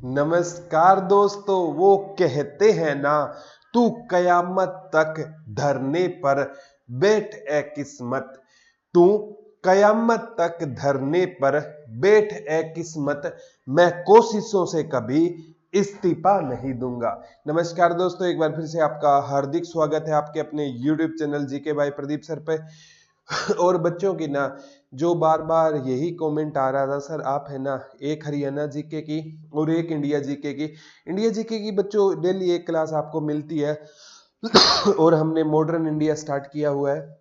नमस्कार दोस्तों। वो कहते हैं ना, तू कयामत तक धरने पर बैठ ए किस्मत। तू कयामत तक धरने पर बैठ ए किस्मत, मैं कोशिशों से कभी इस्तीफा नहीं दूंगा। नमस्कार दोस्तों, एक बार फिर से आपका हार्दिक स्वागत है आपके अपने YouTube channel GK by Pradeep sir पे। और बच्चों की ना, जो बार बार यही कमेंट आ रहा था, सर आप है ना एक हरियाणा जीके की और एक इंडिया जीके की। इंडिया जीके की बच्चों डेली एक क्लास आपको मिलती है और हमने मॉडर्न इंडिया स्टार्ट किया हुआ है,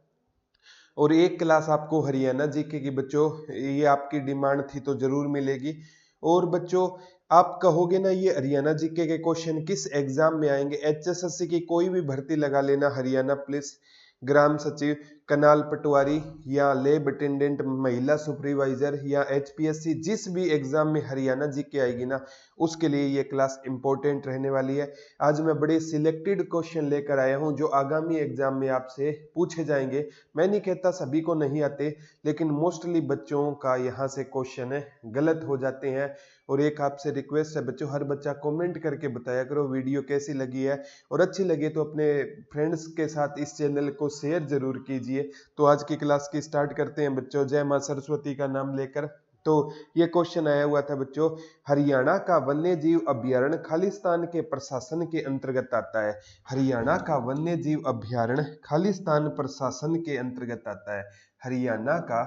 और एक क्लास आपको हरियाणा जीके की बच्चों, ये आपकी डिमांड थी तो जरूर मिलेगी। और बच्चों आप कहोगे ना, ये हरियाणा जीके के क्वेश्चन किस एग्जाम में आएंगे? एचएसएससी की कोई भी भर्ती लगा लेना, हरियाणा पुलिस, ग्राम सचिव, कनाल पटवारी या लैब अटेंडेंट, महिला सुपरवाइजर या एचपीएससी, जिस भी एग्जाम में हरियाणा जीके आएगी ना, उसके लिए ये क्लास इंपॉर्टेंट रहने वाली है। आज मैं बड़े सिलेक्टेड क्वेश्चन लेकर आया हूं जो आगामी एग्जाम में आपसे पूछे जाएंगे। मैं नहीं कहता सभी को नहीं आते, लेकिन मोस्टली बच्चों का यहाँ से क्वेश्चन गलत हो जाते हैं। और एक आपसे रिक्वेस्ट है बच्चों, हर बच्चा कमेंट करके बताया करो वीडियो कैसी लगी है, और अच्छी लगे तो अपने फ्रेंड्स के साथ इस चैनल को शेयर जरूर कीजिए। तो आज की क्लास की स्टार्ट करते हैं बच्चों, जय मां सरस्वती का नाम लेकर। तो ये क्वेश्चन आया हुआ था बच्चों, हरियाणा का वन्य जीव अभ्यारण्य खालिस्तान के प्रशासन के अंतर्गत आता है। हरियाणा का वन्य जीव अभ्यारण्य खालिस्तान प्रशासन के अंतर्गत आता है। हरियाणा का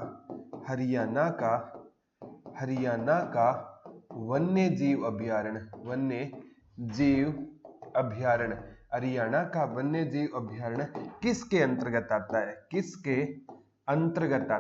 वन्य जीव अभ्यारण्य हरियाणा का वन्य जीव अभ्यारण्य किसके अंतर्गत आता है? किसके अंतर्गत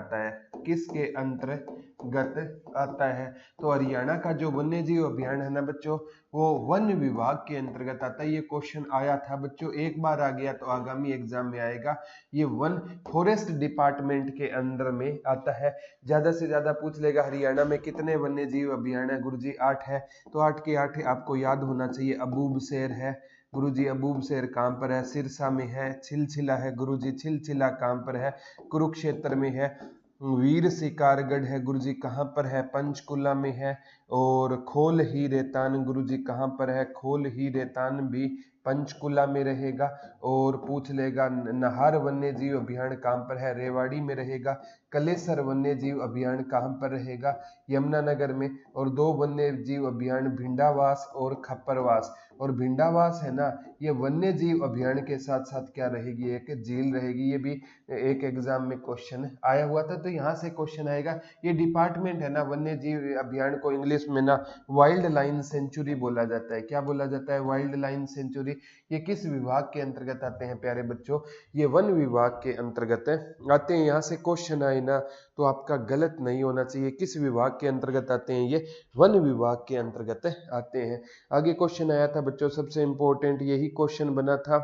आता है? तो हरियाणा का जो वन्य जीव अभ्यारण्य है ना बच्चों, वो वन विभाग के अंतर्गत आता है। ये क्वेश्चन आया था बच्चों, एक बार आ गया तो आगामी एग्जाम में आएगा। ये वन फॉरेस्ट डिपार्टमेंट के अंदर में आता है। ज्यादा से ज्यादा पूछ लेगा हरियाणा में कितने वन्य जीव अभ्यारण्य है? गुरुजी 8 है, तो 8 के 8 आपको याद होना चाहिए। अबूबसैर है गुरुजी, अबूबसैर कहाँ पर है? सिरसा में है। छिलछिला है गुरुजी, छिलछिला कहाँ पर है? कुरुक्षेत्र में है। वीर शिकारगढ़ है गुरुजी, कहाँ पर है? पंचकुला में है। और खोल ही रेतान गुरुजी कहाँ पर है? खोल ही रेतान भी पंचकुला में रहेगा। और पूछ लेगा नाहर वन्य जीव अभ्यारण्य कहाँ पर है? रेवाड़ी में रहेगा। कलेसर वन्य जीव अभ्यारण्य कहाँ पर रहेगा? यमुनानगर में। और 2 वन्य जीव अभ्यारण्य भिंडावास और खप्परवास। और भिंडावास है ना, ये वन्य जीव अभ्यारण्य के साथ साथ क्या रहेगी? एक झील रहेगी। ये भी एक एग्जाम में क्वेश्चन आया हुआ था, तो यहाँ से क्वेश्चन आएगा। ये डिपार्टमेंट है ना, वन्य जीव अभ्यारण्य को इंग्लिश में ना वाइल्ड लाइन सेंचुरी बोला जाता है। क्या बोला जाता है? Wildlife sanctuary. ये किस विभाग के अंतर्गत आते हैं प्यारे बच्चों? ये वन विभाग के अंतर्गत आते हैं। यहाँ से क्वेश्चन आए ना तो आपका गलत नहीं होना चाहिए। किस विभाग के अंतर्गत आते हैं? ये वन विभाग के अंतर्गत आते हैं। आगे क्वेश्चन आया था बच्चों, सबसे इंपॉर्टेंट यही क्वेश्चन बना था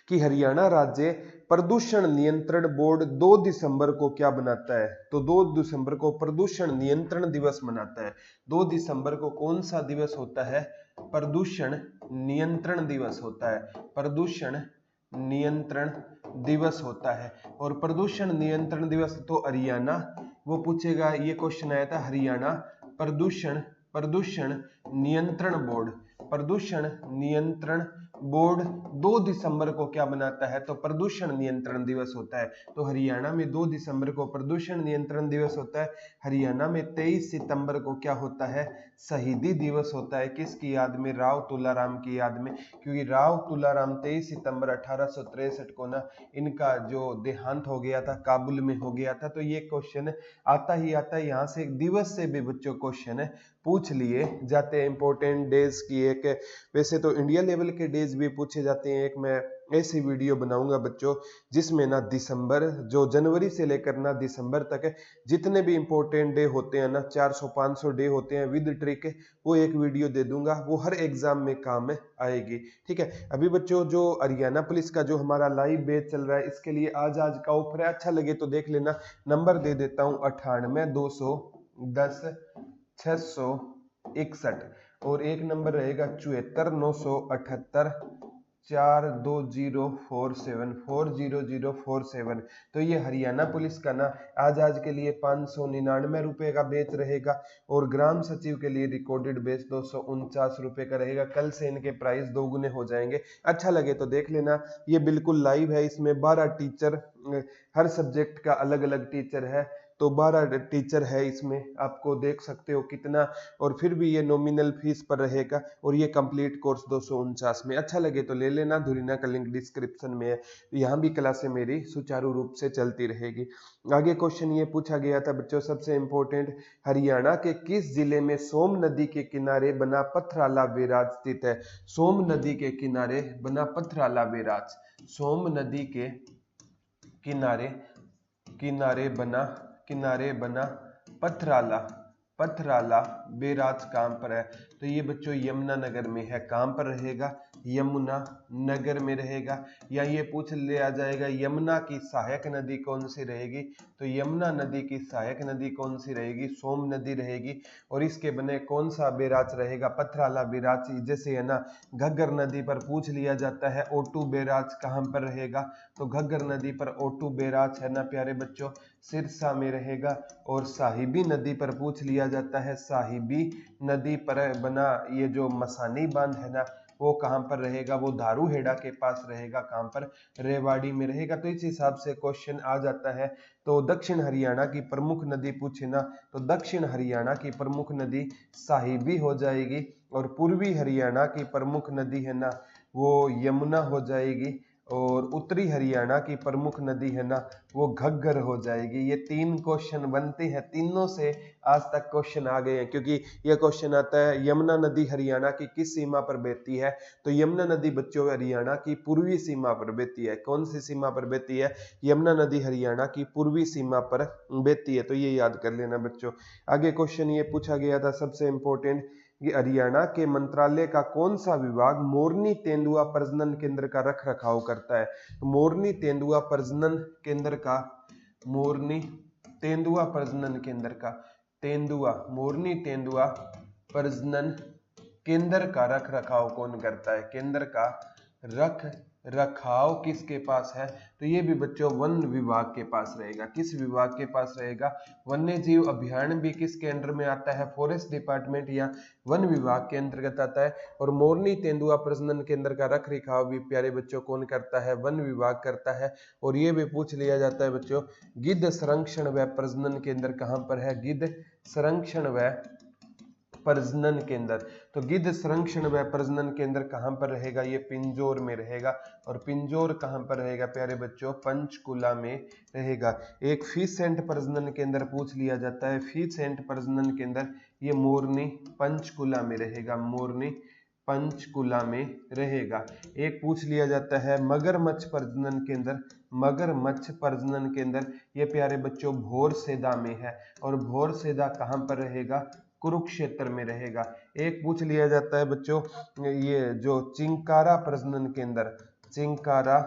कि हरियाणा राज्य प्रदूषण नियंत्रण बोर्ड 2 दिसंबर को क्या बनाता है? तो 2 दिसंबर को प्रदूषण नियंत्रण दिवस मनाता है। 2 दिसंबर को कौन सा दिवस होता है? प्रदूषण नियंत्रण दिवस होता है। प्रदूषण नियंत्रण दिवस होता है। और प्रदूषण नियंत्रण दिवस तो हरियाणा, वो पूछेगा, ये क्वेश्चन आया था, हरियाणा प्रदूषण नियंत्रण बोर्ड 2 दिसंबर को क्या बनाता है? तो प्रदूषण नियंत्रण दिवस होता है। तो हरियाणा में 2 दिसंबर को प्रदूषण नियंत्रण दिवस होता है। हरियाणा में 23 सितंबर को क्या होता है? शहीदी दिवस होता है। किसकी याद में? राव तुलाराम की याद में। क्योंकि राव तुलाराम 23 सितंबर 1863 को ना, इनका जो देहांत हो गया था, काबुल में हो गया था। तो ये क्वेश्चन आता ही आता है। यहाँ से दिवस से भी बच्चों क्वेश्चन पूछ लिए जाते हैं। इंपॉर्टेंट डेज की एक, वैसे तो इंडिया लेवल के डेज भी पूछे जाते हैं। एक मैं ऐसी वीडियो बनाऊंगा बच्चों जिसमें ना दिसंबर, जो जनवरी से लेकर ना दिसंबर तक जितने भी इंपॉर्टेंट डे होते हैं ना, 400-500 डे होते हैं विद ट्रिक, वो एक वीडियो दे दूंगा। वो हर एग्जाम में काम आएगी। ठीक है। अभी बच्चों जो हरियाणा पुलिस का जो हमारा लाइव बैच चल रहा है, इसके लिए आज का ऑफर है, अच्छा लगे तो देख लेना। नंबर दे देता हूँ 98-210-661, और एक नंबर रहेगा 74-978 420474 40047। तो ये हरियाणा पुलिस का ना आज के लिए 599 रुपए का बेच रहेगा और ग्राम सचिव के लिए रिकॉर्डेड बेच 249 रुपए का रहेगा। कल से इनके प्राइस दोगुने हो जाएंगे। अच्छा लगे तो देख लेना, ये बिल्कुल लाइव है। इसमें 12 टीचर, हर सब्जेक्ट का अलग अलग टीचर है, तो 12 टीचर है इसमें, आपको देख सकते हो कितना। और फिर भी ये नॉमिनल फीस पर रहेगा और ये कंप्लीट कोर्स 249 में। अच्छा लगे तो ले लेना, धुरीना का लिंक डिस्क्रिप्शन में है। यहाँ भी क्लासें मेरी सुचारू रूप से चलती रहेगी। आगे क्वेश्चन ये पूछा गया था बच्चों, सबसे इंपॉर्टेंट, हरियाणा के किस जिले में सोम नदी के किनारे बना पथराला बैराज स्थित है? सोम नदी के किनारे बना पथराला बैराज, सोम नदी के किनारे किनारे बना पथराला बैराज कहाँ पर है? तो ये बच्चों यमुनानगर में है। कहाँ पर रहेगा? यमुनानगर में रहेगा। या ये पूछ लिया जाएगा यमुना की सहायक नदी कौन सी रहेगी? तो यमुना नदी की सहायक नदी कौन सी रहेगी? सोम नदी रहेगी। और इसके बने कौन सा बैराज रहेगा? पथराला बैराज। जैसे है ना, घग्गर नदी पर पूछ लिया जाता है ओटू बैराज कहाँ पर रहेगा? तो घग्गर नदी पर ओटू बैराज है ना प्यारे बच्चों, सिरसा में रहेगा। और साहिबी नदी पर पूछ लिया जाता है, साहिबी नदी पर बना ये जो मसानी बांध है ना, वो कहाँ पर रहेगा? वो धारूहेड़ा के पास रहेगा। कहाँ पर? रेवाड़ी में रहेगा। तो इस हिसाब से क्वेश्चन आ जाता है। तो दक्षिण हरियाणा की प्रमुख नदी पूछे ना, तो दक्षिण हरियाणा की प्रमुख नदी साहिबी हो जाएगी। और पूर्वी हरियाणा की प्रमुख नदी है ना, वो यमुना हो जाएगी। और उत्तरी हरियाणा की प्रमुख नदी है ना, वो घग्गर हो जाएगी। ये 3 क्वेश्चन बनते हैं, तीनों से आज तक क्वेश्चन आ गए हैं। क्योंकि ये क्वेश्चन आता है यमुना नदी हरियाणा की किस सीमा पर बहती है? तो यमुना नदी बच्चों हरियाणा की पूर्वी सीमा पर बहती है। कौन सी सीमा पर बहती है? यमुना नदी हरियाणा की पूर्वी सीमा पर बहती है। तो ये याद कर लेना बच्चों। आगे क्वेश्चन ये पूछा गया था, सबसे इंपॉर्टेंट, कि हरियाणा के मंत्रालय का कौन सा विभाग मोरनी तेंदुआ प्रजनन केंद्र का रख रखाव करता है? तो मोरनी तेंदुआ प्रजनन केंद्र का, मोरनी तेंदुआ प्रजनन केंद्र का, मोरनी तेंदुआ प्रजनन केंद्र का रख रखाव कौन करता है? केंद्र का रख रखाव किसके पास है? तो ये भी बच्चों वन विभाग के पास रहेगा। किस विभाग के पास रहेगा? वन्य जीव अभ्यारण्य भी किसके अंडर में आता है? फॉरेस्ट डिपार्टमेंट या वन विभाग के अंतर्गत आता है। और मोरनी तेंदुआ प्रजनन केंद्र का रख रखाव भी प्यारे बच्चों कौन करता है? वन विभाग करता है। और ये भी पूछ लिया जाता है बच्चों, गिद्ध संरक्षण व प्रजनन केंद्र कहाँ पर है? गिद्ध संरक्षण व प्रजनन केंद्र। तो गिद्ध संरक्षण व प्रजनन केंद्र कहाँ पर रहेगा? ये पिंजौर में रहेगा। और पिंजौर कहाँ पर रहेगा प्यारे बच्चों? पंचकुला में रहेगा। एक फीसेंट प्रजनन केंद्र पूछ लिया जाता है, फीसेंट प्रजनन केंद्र, ये मोरनी पंचकुला में रहेगा। मोरनी पंचकुला में रहेगा। एक पूछ लिया जाता है मगरमच्छ प्रजनन केंद्र, मगरमच्छ प्रजनन केंद्र, ये प्यारे बच्चों भोरसेदा में है। और भोरसेदा कहाँ पर रहेगा? कुरुक्षेत्र में रहेगा। एक पूछ लिया जाता है बच्चों, ये जो चिंकारा प्रजनन केंद्र, चिंकारा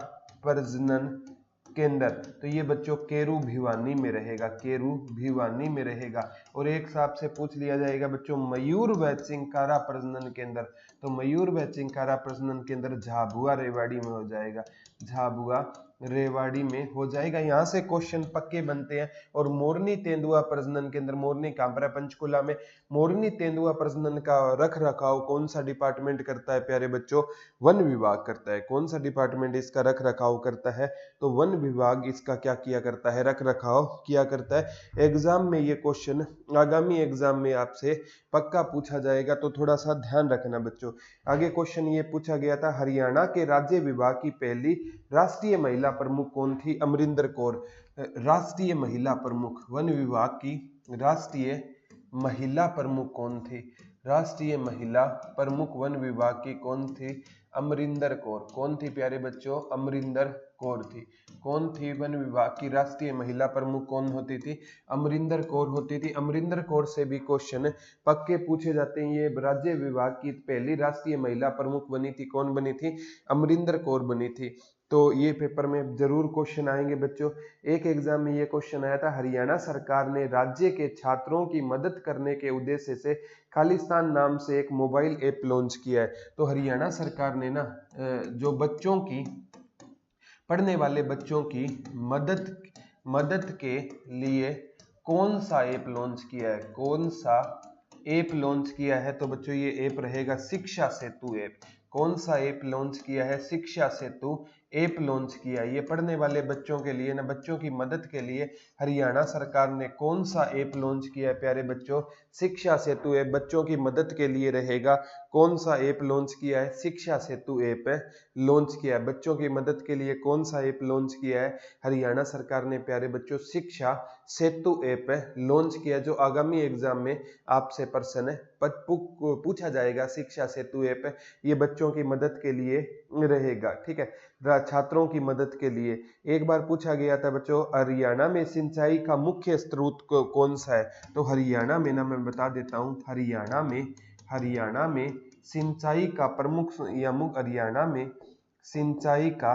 प्रजनन केंद्र, तो ये बच्चों केरू भिवानी में रहेगा। केरू भिवानी में रहेगा। और एक हिसाब से पूछ लिया जाएगा बच्चों मयूर व चिंकारा प्रजनन केंद्र, तो मयूर व चिंकारा प्रजनन केंद्र झाबुआ रेवाड़ी में हो जाएगा। झाबुआ रेवाड़ी में हो जाएगा। यहाँ से क्वेश्चन पक्के बनते हैं। और मोरनी तेंदुआ प्रजनन केंद्र, मोरनी कहाँ पर है? पंचकुला में। मोरनी तेंदुआ प्रजनन का रख रखाव कौन सा डिपार्टमेंट करता है प्यारे बच्चों? वन विभाग करता है। कौन सा डिपार्टमेंट इसका रख रखाव करता है? तो वन विभाग इसका क्या किया करता है? रख रखाव किया करता है। एग्जाम में ये क्वेश्चन, आगामी एग्जाम में आपसे पक्का पूछा जाएगा, तो थोड़ा सा ध्यान रखना बच्चों। आगे क्वेश्चन ये पूछा गया था, हरियाणा के राज्य विभाग की पहली राष्ट्रीय महिला प्रमुख कौन थी? अमरिंदर कौर। राष्ट्रीय महिला प्रमुख, वन विभाग की राष्ट्रीय महिला प्रमुख कौन थी? राष्ट्रीय महिला प्रमुख वन विभाग की कौन थी? अमरिंदर कौर। कौन थी प्यारे बच्चों? अमरिंदर कौर थी। कौन थी वन विभाग की राष्ट्रीय महिला प्रमुख? कौन होती थी? अमरिंदर कौर होती थी। अमरिंदर कौर से भी क्वेश्चन पक्के पूछे जाते हैं। ये राज्य विभाग की पहली राष्ट्रीय महिला प्रमुख बनी थी। कौन बनी थी? अमरिंदर कौर बनी थी। तो ये पेपर में जरूर क्वेश्चन आएंगे बच्चों। एक एग्जाम में ये क्वेश्चन आया था, हरियाणा सरकार ने राज्य के छात्रों की मदद करने के उद्देश्य से खालिस्तान नाम से एक मोबाइल ऐप लॉन्च किया है। तो हरियाणा सरकार ने ना जो बच्चों की, पढ़ने वाले बच्चों की मदद के लिए कौन सा ऐप लॉन्च किया है, कौन सा ऐप लॉन्च किया है? तो बच्चों ये ऐप रहेगा शिक्षा सेतु ऐप। कौन सा ऐप लॉन्च किया है? शिक्षा सेतु ऐप लॉन्च किया है। ये पढ़ने वाले बच्चों के लिए ना, बच्चों की मदद के लिए हरियाणा सरकार ने कौन सा ऐप लॉन्च किया है प्यारे बच्चों? शिक्षा सेतु ऐप बच्चों की मदद के लिए रहेगा। कौन सा ऐप लॉन्च किया है? शिक्षा सेतु ऐप लॉन्च किया है। बच्चों की मदद के लिए कौन सा ऐप लॉन्च किया है? हरियाणा सरकार ने प्यारे बच्चों शिक्षा सेतु ऐप लॉन्च किया, जो आगामी एग्जाम में आपसे प्रश्न पूछा जाएगा। शिक्षा सेतु ऐप ये बच्चों की मदद के लिए रहेगा, ठीक है, छात्रों की मदद के लिए। एक बार पूछा गया था बच्चों, हरियाणा में सिंचाई का मुख्य स्रोत कौन सा है? तो हरियाणा में ना, मैं बता देता हूँ, हरियाणा में सिंचाई का प्रमुख या हरियाणा में सिंचाई का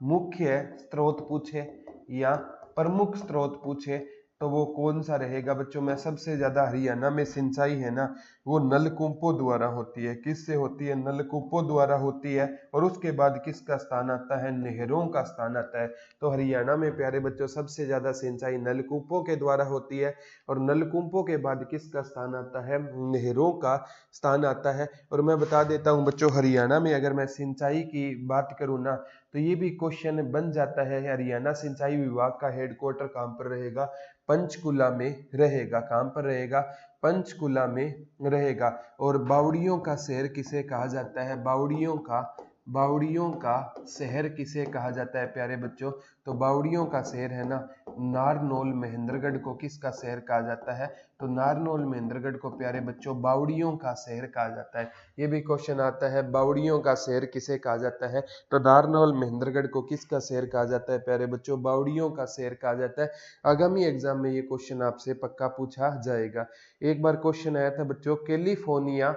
मुख्य स्रोत पूछे या प्रमुख स्रोत पूछे तो वो कौन सा रहेगा बच्चों? में सबसे ज्यादा हरियाणा में सिंचाई है ना, वो नलकूपों द्वारा होती है। किससे होती है? नलकूपों द्वारा होती है। और उसके बाद किसका स्थान आता है? नहरों का स्थान आता है। तो हरियाणा में प्यारे बच्चों सबसे ज्यादा सिंचाई नलकूपों के द्वारा होती है, और नलकूपों के बाद किसका स्थान आता है? नहरों का स्थान आता है। और मैं बता देता हूँ बच्चों, हरियाणा में अगर मैं सिंचाई की बात करूँ ना, तो ये भी क्वेश्चन बन जाता है। हरियाणा सिंचाई विभाग का हेडक्वार्टर कहाँ पर रहेगा? पंचकुला में रहेगा। कहाँ पर रहेगा? पंचकुला में रहेगा। और बावड़ियों का शहर किसे कहा जाता है? बावड़ियों का शहर किसे कहा जाता है प्यारे बच्चों? तो बावड़ियों का शहर है ना, नारनौल महेंद्रगढ़ को किसका शहर कहा जाता है? तो नारनौल महेंद्रगढ़ को प्यारे बच्चों बावड़ियों का शहर कहा जाता है। ये भी क्वेश्चन आता है, बावड़ियों का शहर किसे कहा जाता है? तो नारनौल महेंद्रगढ़ को किसका शहर कहा जाता है प्यारे बच्चों? बावड़ियों का शहर कहा जाता है। आगामी एग्जाम में ये क्वेश्चन आपसे पक्का पूछा जाएगा। एक बार क्वेश्चन आया था बच्चों, कैलिफोर्निया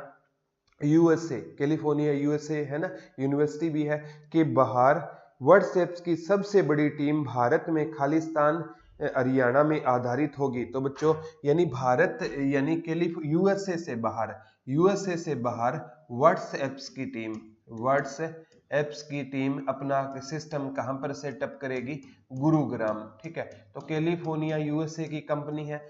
यूएसए है ना, यूनिवर्सिटी भी है, कि बाहर व्हाट्सएप की सबसे बड़ी टीम भारत में खालिस्तान हरियाणा में आधारित होगी। तो बच्चों यानी भारत यानी यूएसए से बाहर व्हाट्सएप्स की टीम अपना सिस्टम कहां पर सेटअप करेगी? गुरुग्राम, ठीक है। तो कैलिफोर्निया यूएसए की कंपनी है,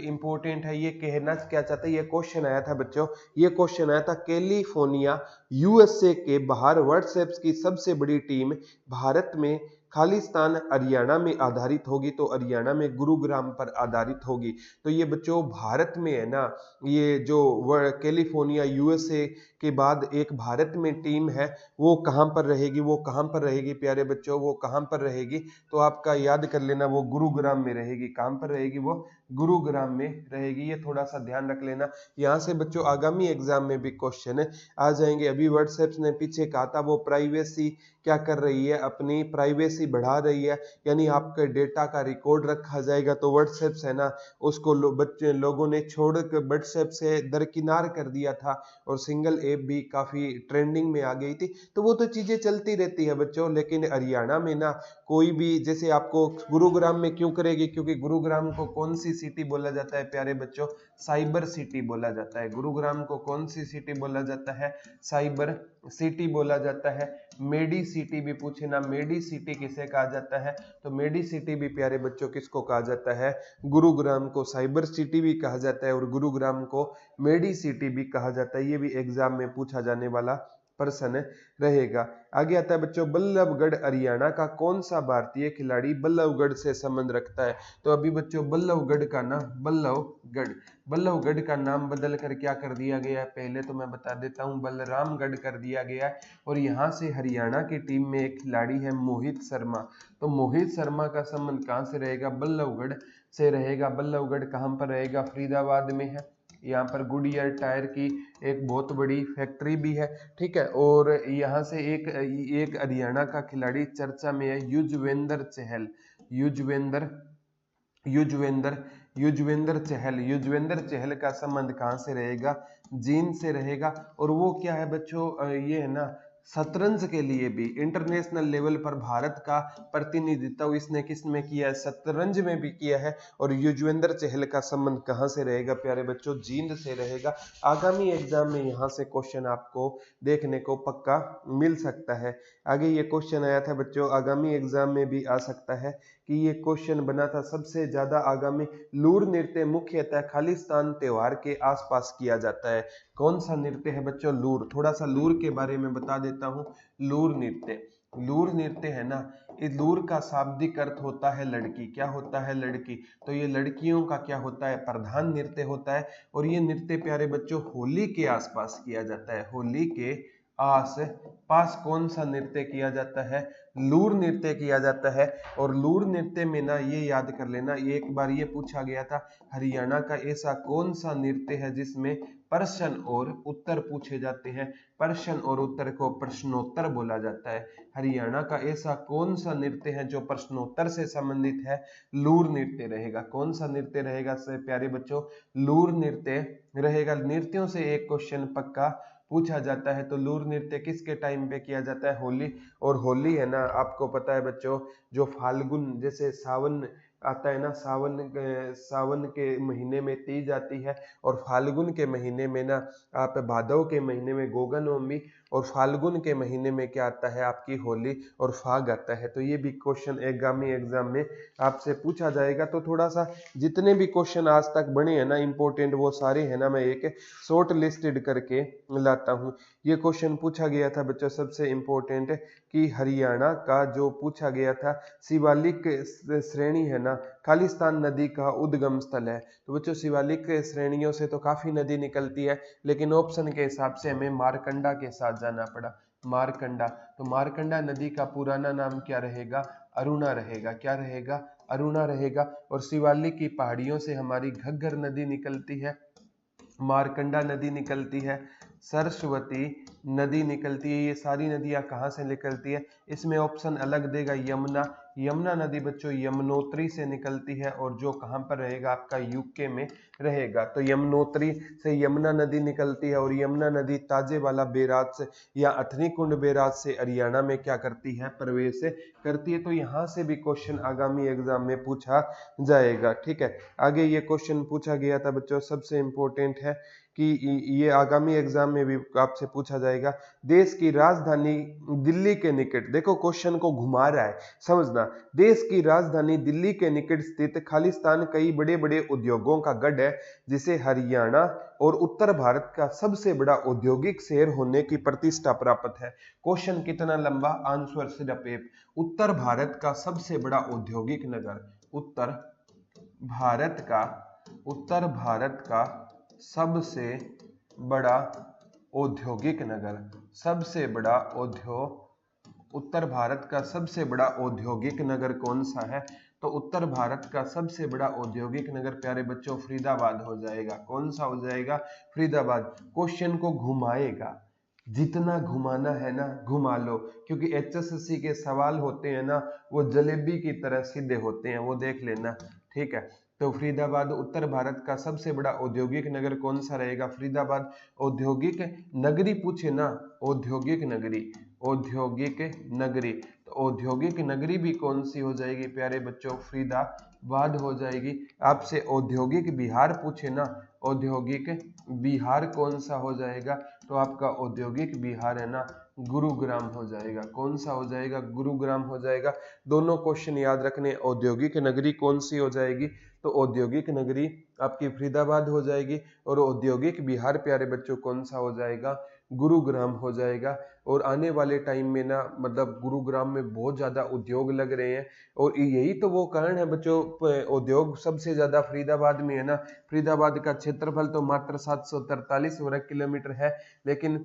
इंपॉर्टेंट है। ये कहना क्या चाहता है? ये क्वेश्चन आया था बच्चों, ये क्वेश्चन आया था, कैलिफोर्निया यूएसए के बाहर व्हाट्सएप्स की सबसे बड़ी टीम भारत में खालिस्तान हरियाणा में आधारित होगी। तो हरियाणा में गुरुग्राम पर आधारित होगी। तो ये बच्चों भारत में है ना, ये जो कैलिफोर्निया यूएसए के बाद एक भारत में टीम है, वो कहां पर रहेगी? वो कहां पर रहेगी प्यारे बच्चों? वो कहां पर रहेगी? तो आपका याद कर लेना, वो गुरुग्राम में रहेगी। कहां पर रहेगी? वो गुरुग्राम में रहेगी। ये थोड़ा सा ध्यान रख लेना। यहाँ से बच्चों आगामी एग्जाम में भी क्वेश्चन आ जाएंगे। अभी व्हाट्सएप ने पीछे कहा था वो प्राइवेसी क्या कर रही है? अपनी प्राइवेसी बढ़ा रही है, यानी आपके डेटा का रिकॉर्ड रखा जाएगा। तो व्हाट्सएप है ना, उसको लोगों ने छोड़ कर व्हाट्सएप से दरकिनार कर दिया था, और सिंगल ऐप भी काफी ट्रेंडिंग में आ गई थी। तो वो तो चीजें चलती रहती है बच्चों, लेकिन हरियाणा में ना कोई भी, जैसे आपको गुरुग्राम में क्यों करेगी? क्योंकि गुरुग्राम को कौन सी सिटी बोला जाता है प्यारे बच्चों? साइबर सिटी बोला जाता है। गुरुग्राम को कौन सी सिटी बोला जाता है? साइबर सिटी बोला जाता है। मेडी सिटी भी पूछे ना, मेडी सिटी किसे कहा जाता है? तो मेडी सिटी भी प्यारे बच्चों किसको कहा जाता है? गुरुग्राम को साइबर सिटी भी कहा जाता है, और गुरुग्राम को मेडी सिटी भी कहा जाता है। ये भी एग्जाम में पूछा जाने वाला प्रश्न रहेगा। आगे आता है बच्चों, बल्लभगढ़ हरियाणा का कौन सा भारतीय खिलाड़ी बल्लभगढ़ से संबंध रखता है? तो अभी बच्चों बल्लभगढ़ का नाम बदल कर क्या कर दिया गया है? पहले तो मैं बता देता हूँ, बलरामगढ़ कर दिया गया है। और यहाँ से हरियाणा की टीम में एक खिलाड़ी है मोहित शर्मा। तो मोहित शर्मा का संबंध कहाँ से रहेगा? बल्लभगढ़ से रहेगा। बल्लभगढ़ कहाँ पर रहेगा? फरीदाबाद में है। यहाँ पर गुडियर टायर की एक बहुत बड़ी फैक्ट्री भी है, ठीक है। और यहाँ से एक हरियाणा का खिलाड़ी चर्चा में है, युजवेंद्र चहल का संबंध कहाँ से रहेगा? जींद से रहेगा। और वो क्या है बच्चों? ये है ना, शतरंज के लिए भी इंटरनेशनल लेवल पर भारत का प्रतिनिधित्व इसने किस में किया है, शतरंज में भी किया है। और युजवेंद्र चहल का संबंध कहाँ से रहेगा प्यारे बच्चों, जींद से रहेगा। आगामी एग्जाम में यहाँ से क्वेश्चन आपको देखने को पक्का मिल सकता है। आगे ये क्वेश्चन आया था बच्चों, आगामी एग्जाम में भी आ सकता है कि ये क्वेश्चन बना था सबसे ज्यादा आगामी लूर नृत्य मुख्यतः खालिस्तान त्योहार के आसपास किया जाता है। कौन सा नृत्य है बच्चों, लूर। थोड़ा सा लूर के बारे में बता देता हूँ। लूर नृत्य, लूर नृत्य है ना, इस लूर का शाब्दिक अर्थ होता है लड़की। क्या होता है, लड़की। तो ये लड़कियों का क्या होता है, प्रधान नृत्य होता है। और ये नृत्य प्यारे बच्चों होली के आसपास किया जाता है। होली के आस पास कौन सा नृत्य किया जाता है, लूर नृत्य किया जाता है। और लूर नृत्य में ना ये याद कर लेना, एक बार ये पूछा गया था, हरियाणा का ऐसा कौन सा नृत्य है जिसमें प्रश्न और उत्तर पूछे जाते हैं। प्रश्न और उत्तर को प्रश्नोत्तर बोला जाता है। हरियाणा का ऐसा कौन सा नृत्य है जो प्रश्नोत्तर से संबंधित है, लूर नृत्य रहेगा। कौन सा नृत्य रहेगा से प्यारे बच्चों, लूर नृत्य रहेगा। नृत्यों से एक क्वेश्चन पक्का पूछा जाता है। तो लूर नृत्य किसके टाइम पे किया जाता है, होली। और होली है ना, आपको पता है बच्चों, जो फाल्गुन जैसे सावन आता है ना, सावन के महीने में तीज आती है। और फाल्गुन के महीने में ना आप भादव के महीने में गोगन नवमी, और फाल्गुन के महीने में क्या आता है, आपकी होली और फाग आता है। तो ये भी क्वेश्चन आगामी एग्जाम में आपसे पूछा जाएगा। तो थोड़ा सा जितने भी क्वेश्चन आज तक बने हैं ना इंपॉर्टेंट, वो सारे है ना मैं एक शॉर्ट लिस्टेड करके लाता हूँ। ये क्वेश्चन पूछा गया था बच्चों सबसे इंपॉर्टेंट कि हरियाणा का जो पूछा गया था, शिवालिक श्रेणी है ना, खालिस्तान नदी का उद्गम स्थल है। तो बच्चों शिवालिक श्रेणियों से तो काफी नदी निकलती है, लेकिन ऑप्शन के हिसाब से हमें मारकंडा के साथ जाना पड़ा। मारकंडा, तो मारकंडा नदी का पुराना नाम क्या रहेगा, अरुणा रहेगा। क्या रहेगा, अरुणा रहेगा। और शिवालिक की पहाड़ियों से हमारी घग्गर नदी निकलती है, मारकंडा नदी निकलती है, सरस्वती नदी निकलती है। ये सारी नदियां कहाँ से निकलती है, इसमें ऑप्शन अलग देगा, यमुना। यमुना नदी बच्चों यमुनोत्री से निकलती है, और जो कहाँ पर रहेगा, आपका यूके में रहेगा। तो यमुनोत्री से यमुना नदी निकलती है, और यमुना नदी ताजेवाला बैराज से या अथनी कुंड बैराज से हरियाणा में क्या करती है, प्रवेश करती है। तो यहाँ से भी क्वेश्चन आगामी एग्जाम में पूछा जाएगा। ठीक है, आगे ये क्वेश्चन पूछा गया था बच्चों, सबसे इंपॉर्टेंट है कि ये आगामी एग्जाम में भी आपसे पूछा जाएगा। देश की राजधानी दिल्ली के निकट, देखो क्वेश्चन को घुमा रहा है, समझना। देश की राजधानी दिल्ली के निकट स्थित खालिस्तान कई बड़े बड़े उद्योगों का गढ़ है, जिसे हरियाणा और उत्तर भारत का सबसे बड़ा औद्योगिक शहर होने की प्रतिष्ठा प्राप्त है। क्वेश्चन कितना लंबा, आंसर सिर्फ एक। उत्तर भारत का सबसे बड़ा औद्योगिक नगर, उत्तर भारत का सबसे बड़ा औद्योगिक नगर, सबसे बड़ा उत्तर भारत का सबसे बड़ा औद्योगिक नगर कौन सा है। तो उत्तर भारत का सबसे बड़ा औद्योगिक नगर प्यारे बच्चों फरीदाबाद हो जाएगा। कौन सा हो जाएगा, फरीदाबाद। क्वेश्चन को घुमाएगा, जितना घुमाना है ना घुमा लो, क्योंकि एचएसएससी के सवाल होते हैं ना, वो जलेबी की तरह सीधे होते हैं, वो देख लेना। ठीक है, तो फरीदाबाद उत्तर भारत का सबसे बड़ा औद्योगिक नगर कौन सा रहेगा, फरीदाबाद। औद्योगिक नगरी पूछे ना, औद्योगिक नगरी, औद्योगिक नगरी, तो औद्योगिक नगरी भी कौन सी हो जाएगी प्यारे बच्चों, फरीदाबाद हो जाएगी। आपसे औद्योगिक बिहार पूछे ना, औद्योगिक बिहार कौन सा हो जाएगा, तो आपका औद्योगिक बिहार है ना गुरुग्राम हो जाएगा। कौन सा हो जाएगा, गुरुग्राम हो जाएगा। दोनों क्वेश्चन याद रखने, औद्योगिक नगरी कौन सी हो जाएगी, तो औद्योगिक नगरी आपकी फरीदाबाद हो जाएगी। और औद्योगिक बिहार प्यारे बच्चों कौन सा हो जाएगा, गुरुग्राम हो जाएगा। और आने वाले टाइम में ना मतलब गुरुग्राम में बहुत ज्यादा उद्योग लग रहे हैं, और यही तो वो कारण है बच्चों, उद्योग सबसे ज्यादा फरीदाबाद में है ना। फरीदाबाद का क्षेत्रफल तो मात्र 743 वर्ग किलोमीटर है, लेकिन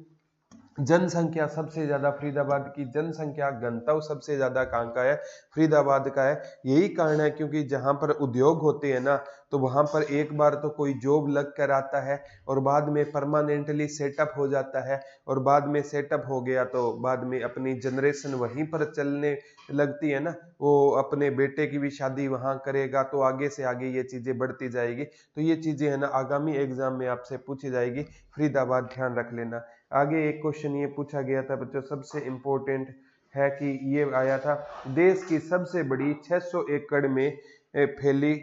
जनसंख्या सबसे ज्यादा फरीदाबाद की जनसंख्या घनत्व सबसे ज्यादा कहाँ का है, फरीदाबाद का है। यही कारण है क्योंकि जहां पर उद्योग होते हैं ना, तो वहां पर एक बार तो कोई जॉब लग कर आता है और बाद में परमानेंटली सेटअप हो जाता है, और बाद में सेटअप हो गया तो बाद में अपनी जनरेशन वहीं पर चलने लगती है ना, वो अपने बेटे की भी शादी वहां करेगा, तो आगे से आगे ये चीजें बढ़ती जाएगी। तो ये चीजें है ना आगामी एग्जाम में आपसे पूछी जाएगी, फरीदाबाद ध्यान रख लेना। आगे एक क्वेश्चन ये पूछा गया था बच्चों, सबसे इंपॉर्टेंट है कि ये आया था, देश की सबसे बड़ी 600 एकड़ में फैली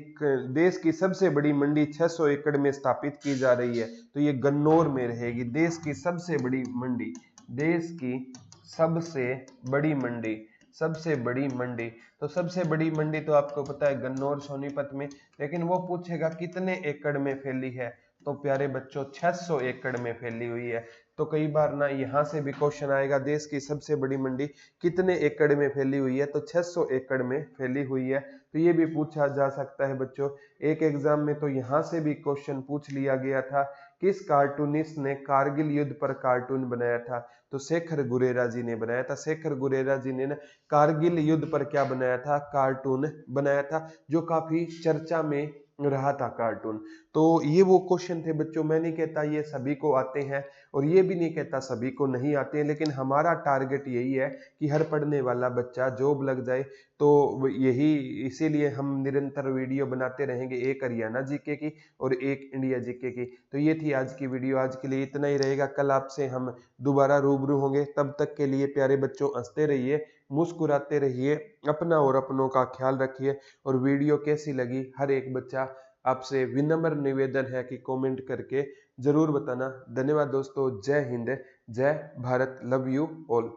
देश की सबसे बड़ी मंडी 600 एकड़ में स्थापित की जा रही है, तो ये गन्नौर में रहेगी। देश की सबसे बड़ी मंडी, देश की सबसे बड़ी मंडी, सबसे बड़ी मंडी, तो सबसे बड़ी मंडी तो आपको पता है गन्नौर सोनीपत में, लेकिन वो पूछेगा कितने एकड़ में फैली है, तो प्यारे बच्चों 600 एकड़ में फैली हुई है। तो कई बार ना यहाँ से भी क्वेश्चन आएगा, देश की सबसे बड़ी मंडी कितने एकड़ में फैली हुई है, तो 600 एकड़ में फैली हुई है। तो ये भी पूछा जा सकता है बच्चों। एक एग्जाम में तो यहाँ से भी क्वेश्चन पूछ लिया गया था, किस कार्टूनिस्ट ने कारगिल युद्ध पर कार्टून बनाया था, तो शेखर गुरेरा जी ने बनाया था। शेखर गुरेरा जी ने ना कारगिल युद्ध पर क्या बनाया था, कार्टून बनाया था, जो काफी चर्चा में रहा था कार्टून। तो ये वो क्वेश्चन थे बच्चों, मैं नहीं कहता ये सभी को आते हैं और ये भी नहीं कहता सभी को नहीं आते हैं, लेकिन हमारा टारगेट यही है कि हर पढ़ने वाला बच्चा जॉब लग जाए। तो यही इसीलिए हम निरंतर वीडियो बनाते रहेंगे, एक हरियाणा जीके की और एक इंडिया जीके की। तो ये थी आज की वीडियो, आज के लिए इतना ही रहेगा। कल आपसे हम दोबारा रूबरू होंगे, तब तक के लिए प्यारे बच्चों हंसते रहिए, मुस्कुराते रहिए, अपना और अपनों का ख्याल रखिए। और वीडियो कैसी लगी हर एक बच्चा आपसे विनम्र निवेदन है कि कमेंट करके जरूर बताना। धन्यवाद दोस्तों, जय हिंद, जय भारत, लव यू ऑल।